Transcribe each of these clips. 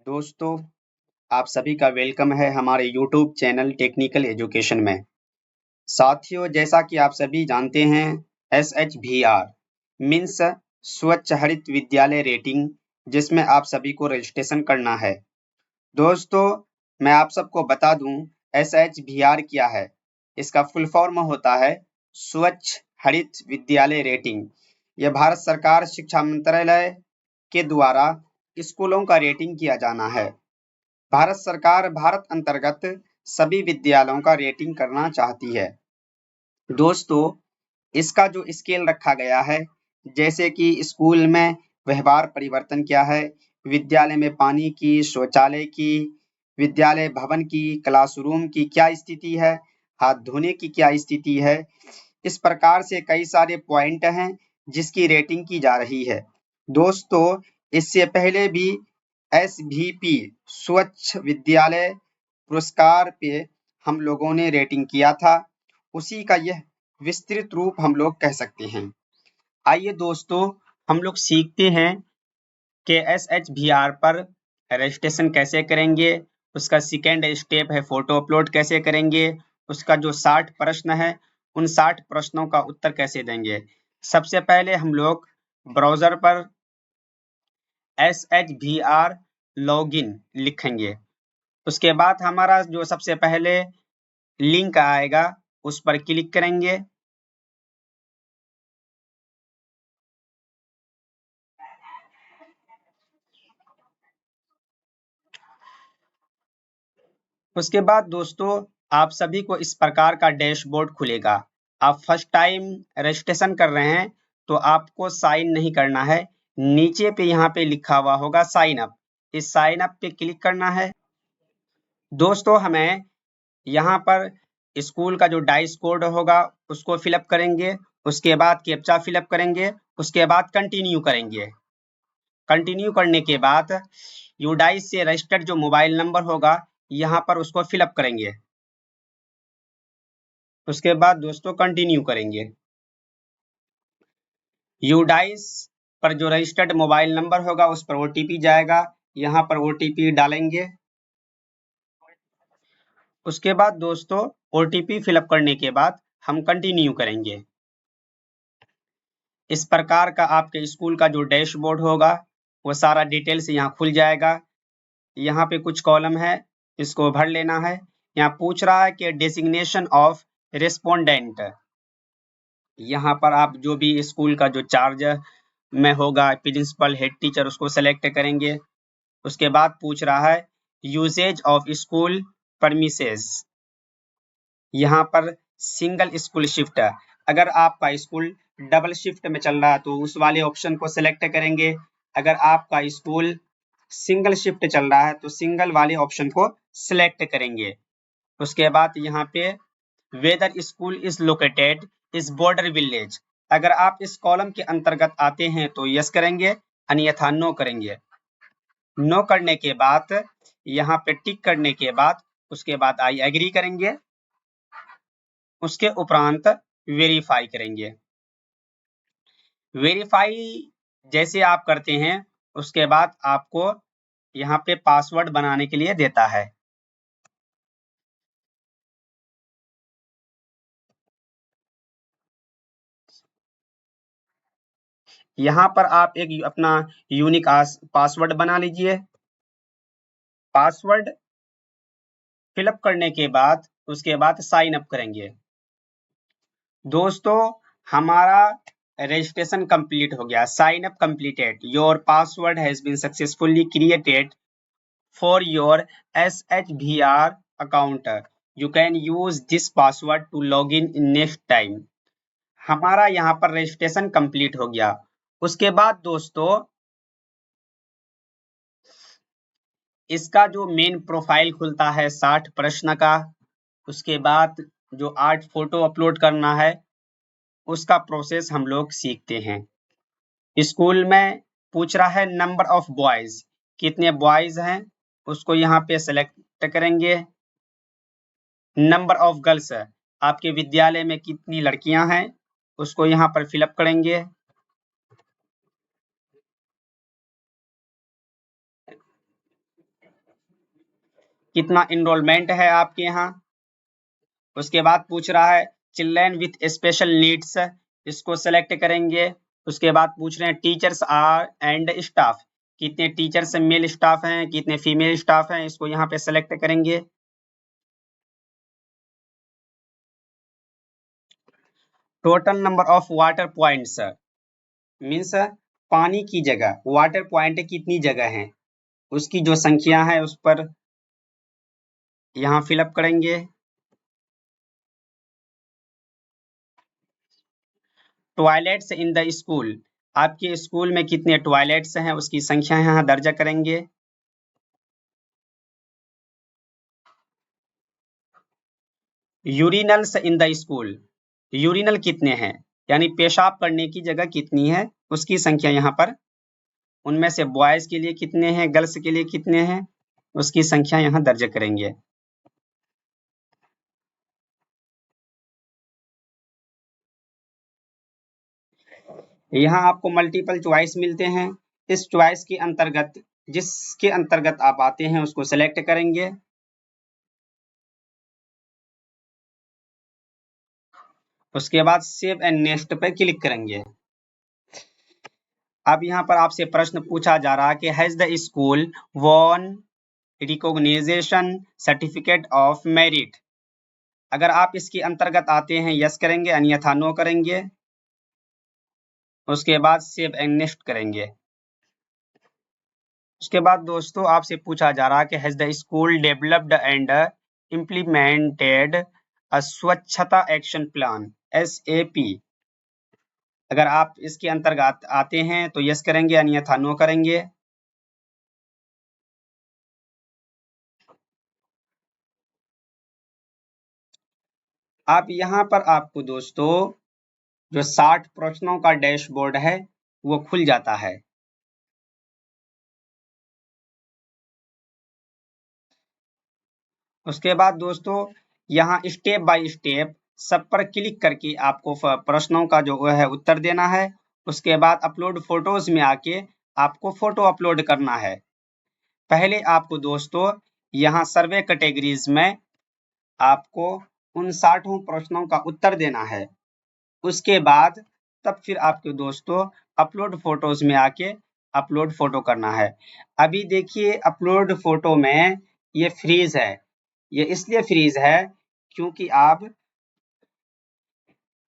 दोस्तों, आप सभी का वेलकम है हमारे यूट्यूब चैनल टेक्निकल एजुकेशन में। साथियों, जैसा कि आप सभी जानते हैं, SHVR मीन्स स्वच्छ हरित विद्यालय रेटिंग, जिसमें आप सभी को रजिस्ट्रेशन करना है। दोस्तों, मैं आप सबको बता दूं, SHVR क्या है। इसका फुल फॉर्म होता है स्वच्छ हरित विद्यालय रेटिंग। यह भारत सरकार शिक्षा मंत्रालय के द्वारा स्कूलों का रेटिंग किया जाना है। भारत सरकार भारत अंतर्गत सभी विद्यालयों का रेटिंग करना चाहती है। दोस्तों, इसका जो स्केल रखा गया है, जैसे कि स्कूल में व्यवहार परिवर्तन क्या है, विद्यालय में पानी की, शौचालय की, विद्यालय भवन की, क्लासरूम की क्या स्थिति है, हाथ धोने की क्या स्थिति है, इस प्रकार से कई सारे पॉइंट हैं जिसकी रेटिंग की जा रही है। दोस्तों, इससे पहले भी SVP स्वच्छ विद्यालय पुरस्कार पे हम लोगों ने रेटिंग किया था। उसी का यह विस्तृत रूप हम लोग कह सकते हैं। आइए दोस्तों, हम लोग सीखते हैं कि SHVR पर रजिस्ट्रेशन कैसे करेंगे। उसका सेकेंड स्टेप है फोटो अपलोड कैसे करेंगे। उसका जो 60 प्रश्न है, उन 60 प्रश्नों का उत्तर कैसे देंगे। सबसे पहले हम लोग ब्राउजर पर SHVR लॉगिन लिखेंगे। उसके बाद हमारा जो सबसे पहले लिंक आएगा, उस पर क्लिक करेंगे। उसके बाद दोस्तों, आप सभी को इस प्रकार का डैशबोर्ड खुलेगा। आप फर्स्ट टाइम रजिस्ट्रेशन कर रहे हैं तो आपको साइन नहीं करना है। नीचे पे यहाँ पे लिखा हुआ होगा साइन अप, इस साइन अप पे क्लिक करना है। दोस्तों, हमें यहाँ पर स्कूल का जो डाइस कोड होगा उसको फिलअप करेंगे। उसके बाद कैप्चा फिलअप करेंगे। उसके बाद कंटिन्यू करेंगे। कंटिन्यू करने के बाद यूडाइस से रजिस्टर्ड जो मोबाइल नंबर होगा, यहाँ पर उसको फिलअप करेंगे। उसके बाद दोस्तों कंटिन्यू करेंगे। यूडाइस पर जो रजिस्टर्ड मोबाइल नंबर होगा उस पर OTP जाएगा। यहाँ पर OTP डालेंगे। उसके बाद दोस्तों OTP फिलअप करने के बाद हम कंटिन्यू करेंगे। इस प्रकार का आपके स्कूल का जो डैशबोर्ड होगा वो सारा डिटेल्स यहाँ खुल जाएगा। यहाँ पे कुछ कॉलम है, इसको भर लेना है। यहाँ पूछ रहा है कि डेजिग्नेशन ऑफ रेस्पोंडेंट। यहाँ पर आप जो भी स्कूल का जो चार्ज में होगा, प्रिंसिपल, हेड टीचर, उसको सेलेक्ट करेंगे। उसके बाद पूछ रहा है यूसेज ऑफ स्कूल परमिसेस। यहाँ पर सिंगल स्कूल शिफ्ट, अगर आपका स्कूल डबल शिफ्ट में चल रहा है तो उस वाले ऑप्शन को सेलेक्ट करेंगे। अगर आपका स्कूल सिंगल शिफ्ट चल रहा है तो सिंगल वाले ऑप्शन को सिलेक्ट करेंगे। उसके बाद यहाँ पे वेदर स्कूल इज लोकेटेड इस बॉर्डर विलेज, अगर आप इस कॉलम के अंतर्गत आते हैं तो यस करेंगे, अन्यथा नो करेंगे। नो करने के बाद यहाँ पे टिक करने के बाद उसके बाद आई एग्री करेंगे। उसके उपरांत वेरीफाई करेंगे। वेरीफाई जैसे आप करते हैं उसके बाद आपको यहाँ पे पासवर्ड बनाने के लिए देता है। यहाँ पर आप एक अपना यूनिक पासवर्ड बना लीजिए। पासवर्ड फिलअप करने के बाद उसके बाद साइन अप करेंगे। दोस्तों, हमारा रजिस्ट्रेशन कंप्लीट हो गया। Sign up completed, your password has been successfully created for your SHVR account, you can use this password to log in next time. हमारा यहाँ पर रजिस्ट्रेशन कंप्लीट हो गया। उसके बाद दोस्तों इसका जो मेन प्रोफाइल खुलता है 60 प्रश्न का। उसके बाद जो 8 फोटो अपलोड करना है उसका प्रोसेस हम लोग सीखते हैं। स्कूल में पूछ रहा है नंबर ऑफ बॉयज, कितने बॉयज हैं उसको यहाँ पे सेलेक्ट करेंगे। नंबर ऑफ गर्ल्स, आपके विद्यालय में कितनी लड़कियां हैं उसको यहाँ पर फिलअप करेंगे। कितना इनरोलमेंट है आपके यहाँ। उसके बाद पूछ रहा है चिल्ड्रन विथ स्पेशल नीड्स, इसको सेलेक्ट करेंगे। उसके बाद पूछ रहे हैं टीचर्स आर एंड स्टाफ, कितने टीचर्स मेल स्टाफ हैं, कितने फीमेल स्टाफ हैं, इसको यहाँ पे सेलेक्ट करेंगे। Total number of water points means पानी की जगह, वाटर पॉइंट कितनी जगह है उसकी जो संख्या है उस पर यहाँ फिलअप करेंगे। टॉयलेट्स इन द स्कूल, आपके स्कूल में कितने टॉयलेट्स हैं उसकी संख्या यहाँ दर्ज करेंगे। Urinals in the school, urinal कितने हैं यानी पेशाब करने की जगह कितनी है उसकी संख्या यहाँ पर, उनमें से बॉयज के लिए कितने हैं, गर्ल्स के लिए कितने हैं, उसकी संख्या यहाँ दर्ज करेंगे। यहाँ आपको मल्टीपल चॉइस मिलते हैं, इस चॉइस के अंतर्गत जिसके अंतर्गत आप आते हैं उसको सेलेक्ट करेंगे। उसके बाद सेव एंड नेक्स्ट पे क्लिक करेंगे। अब यहाँ पर आपसे प्रश्न पूछा जा रहा है कि has the school won recognition certificate of merit, अगर आप इसके अंतर्गत आते हैं यस करेंगे, अन्यथा नो करेंगे। उसके बाद सेव एंड नेक्स्ट करेंगे। उसके बाद दोस्तों आपसे पूछा जा रहा है कि has the school developed and implemented a Swachhta action plan SAP, अगर आप इसके अंतर्गत आते हैं तो यस करेंगे, अन्यथा नो करेंगे। आप यहाँ पर आपको दोस्तों जो 60 प्रश्नों का डैशबोर्ड है वो खुल जाता है। उसके बाद दोस्तों यहाँ स्टेप बाय स्टेप सब पर क्लिक करके आपको प्रश्नों का जो है उत्तर देना है। उसके बाद अपलोड फोटोज में आके आपको फोटो अपलोड करना है। पहले आपको दोस्तों यहाँ सर्वे कैटेगरीज में आपको उन 60 प्रश्नों का उत्तर देना है। उसके बाद तब फिर आपके दोस्तों अपलोड फोटोज में आके अपलोड फोटो करना है। अभी देखिए अपलोड फोटो में ये फ्रीज है, ये इसलिए फ्रीज है क्योंकि आप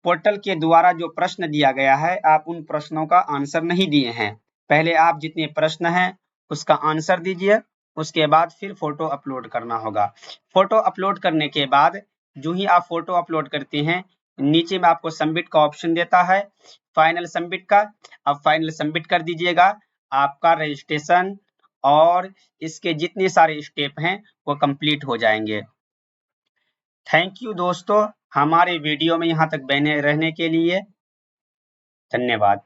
पोर्टल के द्वारा जो प्रश्न दिया गया है आप उन प्रश्नों का आंसर नहीं दिए हैं। पहले आप जितने प्रश्न हैं उसका आंसर दीजिए, उसके बाद फिर फोटो अपलोड करना होगा। फोटो अपलोड करने के बाद जो ही आप फोटो अपलोड करते हैं नीचे में आपको सबमिट का ऑप्शन देता है, फाइनल सबमिट का। अब फाइनल सबमिट कर दीजिएगा, आपका रजिस्ट्रेशन और इसके जितने सारे स्टेप हैं वो कंप्लीट हो जाएंगे। थैंक यू दोस्तों हमारे वीडियो में यहाँ तक बने रहने के लिए, धन्यवाद।